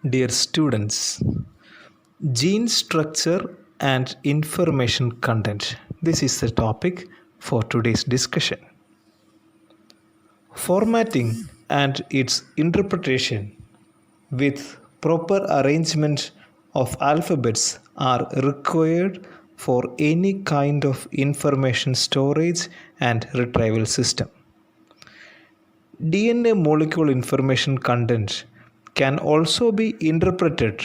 Dear students, gene structure and information content. This is the topic for today's discussion. Formatting and its interpretation with proper arrangement of alphabets are required for any kind of information storage and retrieval system. DNA molecule information content can also be interpreted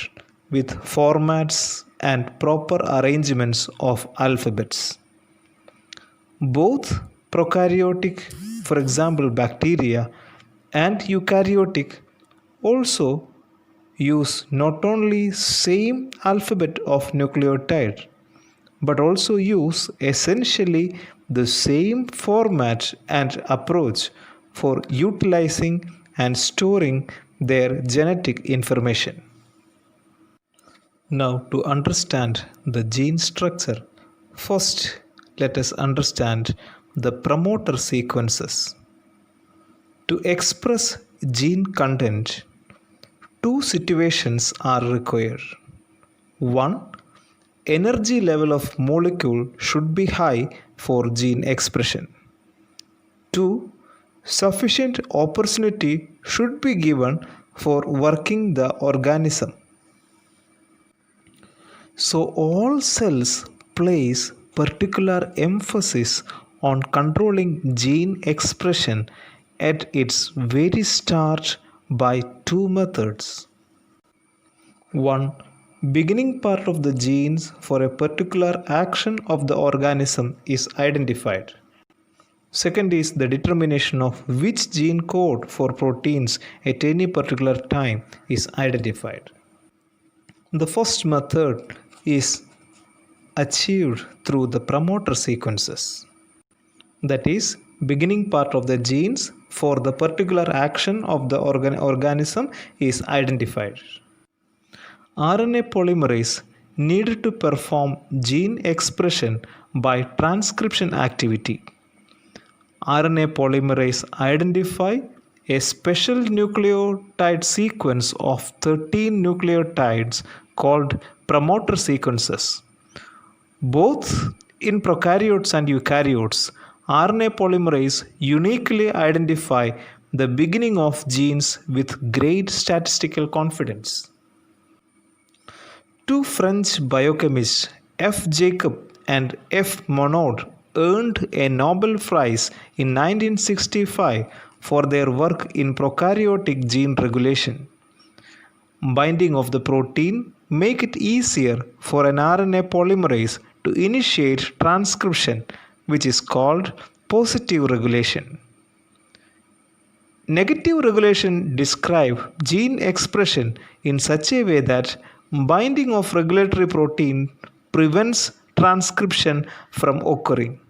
with formats and proper arrangements of alphabets. Both prokaryotic, for example bacteria, and eukaryotic also use not only same alphabet of nucleotide but also use essentially the same format and approach for utilizing and storing their genetic information. Now, to understand the gene structure, first let us understand the promoter sequences. To express gene content, two situations are required. One, energy level of molecule should be high for gene expression. 2. Sufficient opportunity should be given for working the organism. So all cells place particular emphasis on controlling gene expression at its very start by two methods. One, beginning part of the genes for a particular action of the organism is identified. Second is the determination of which gene code for proteins at any particular time is identified. The first method is achieved through the promoter sequences. That is, beginning part of the genes for the particular action of the organism is identified. RNA polymerase needed to perform gene expression by transcription activity. RNA polymerase identify a special nucleotide sequence of 13 nucleotides called promoter sequences. Both in prokaryotes and eukaryotes, RNA polymerase uniquely identify the beginning of genes with great statistical confidence. Two French biochemists, F. Jacob and F. Monod, earned a Nobel Prize in 1965 for their work in prokaryotic gene regulation. Binding of the protein make it easier for an RNA polymerase to initiate transcription, which is called positive regulation. Negative regulation describes gene expression in such a way that binding of regulatory protein prevents transcription from occurring.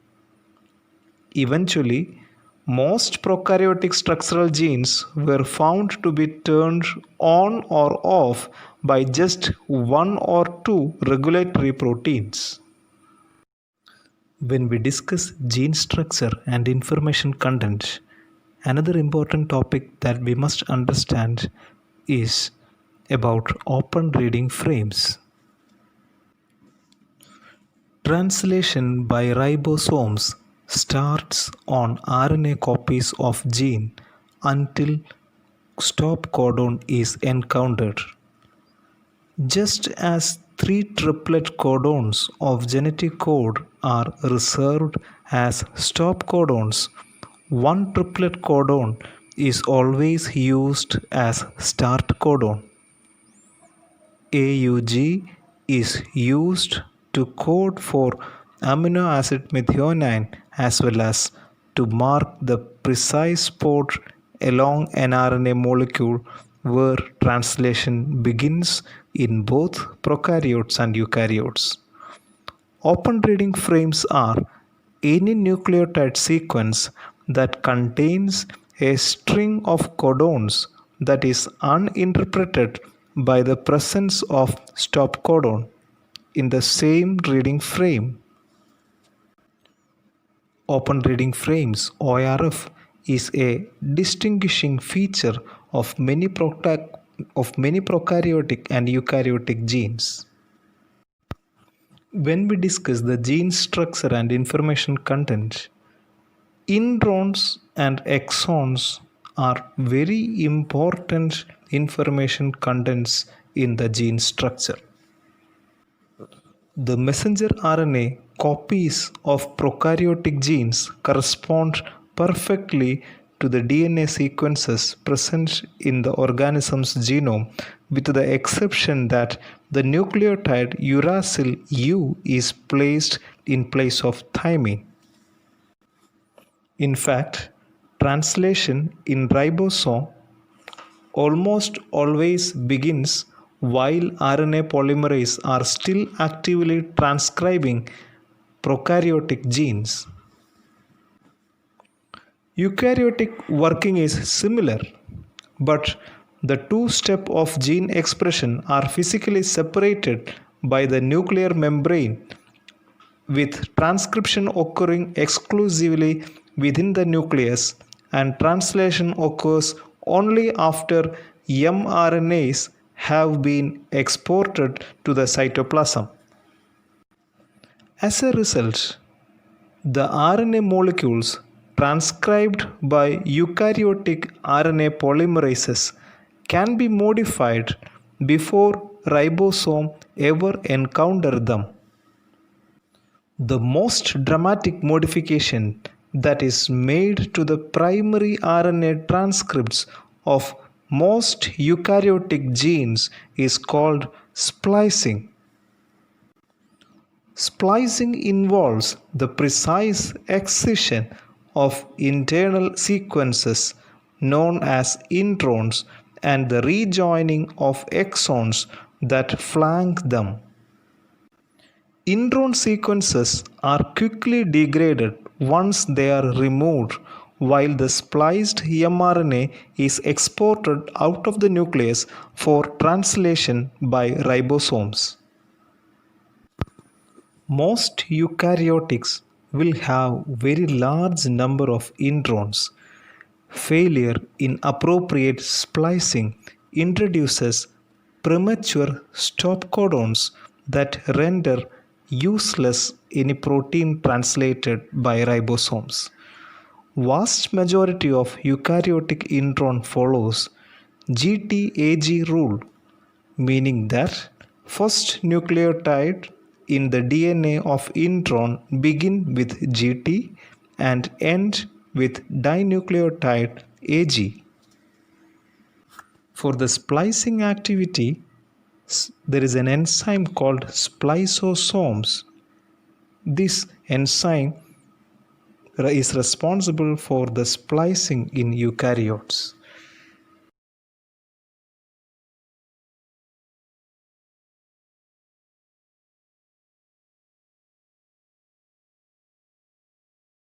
Eventually, most prokaryotic structural genes were found to be turned on or off by just one or two regulatory proteins. When we discuss gene structure and information content, another important topic that we must understand is about open reading frames. Translation by ribosomes starts on RNA copies of gene until stop codon is encountered. Just as 3 triplet codons of genetic code are reserved as stop codons, 1 triplet codon is always used as start codon. AUG is used to code for amino acid methionine as well as to mark the precise spot along an RNA molecule where translation begins in both prokaryotes and eukaryotes. Open reading frames are any nucleotide sequence that contains a string of codons that is uninterpreted by the presence of stop codon in the same reading frame. Open reading frames ORF is a distinguishing feature of many of many prokaryotic and eukaryotic genes. When we discuss the gene structure and information content, introns and exons are very important information contents in the gene structure. The messenger RNA copies of prokaryotic genes correspond perfectly to the DNA sequences present in the organism's genome, with the exception that the nucleotide uracil U is placed in place of thymine. In fact, translation in ribosome almost always begins while RNA polymerase are still actively transcribing prokaryotic genes. Eukaryotic working is similar, but the two-step of gene expression are physically separated by the nuclear membrane, with transcription occurring exclusively within the nucleus, and translation occurs only after mRNAs have been exported to the cytoplasm. As a result, the RNA molecules transcribed by eukaryotic RNA polymerases can be modified before ribosome ever encounter them. The most dramatic modification that is made to the primary RNA transcripts of most eukaryotic genes is called splicing. Splicing involves the precise excision of internal sequences known as introns and the rejoining of exons that flank them. Intron sequences are quickly degraded once they are removed, while the spliced mRNA is exported out of the nucleus for translation by ribosomes. Most eukaryotics will have very large number of introns. Failure in appropriate splicing introduces premature stop codons that render useless any protein translated by ribosomes. Vast majority of eukaryotic intron follows GTAG rule, meaning that first nucleotide in the DNA of intron begin with GT and end with dinucleotide AG. For the splicing activity, there is an enzyme called spliceosomes. This enzyme is responsible for the splicing in eukaryotes.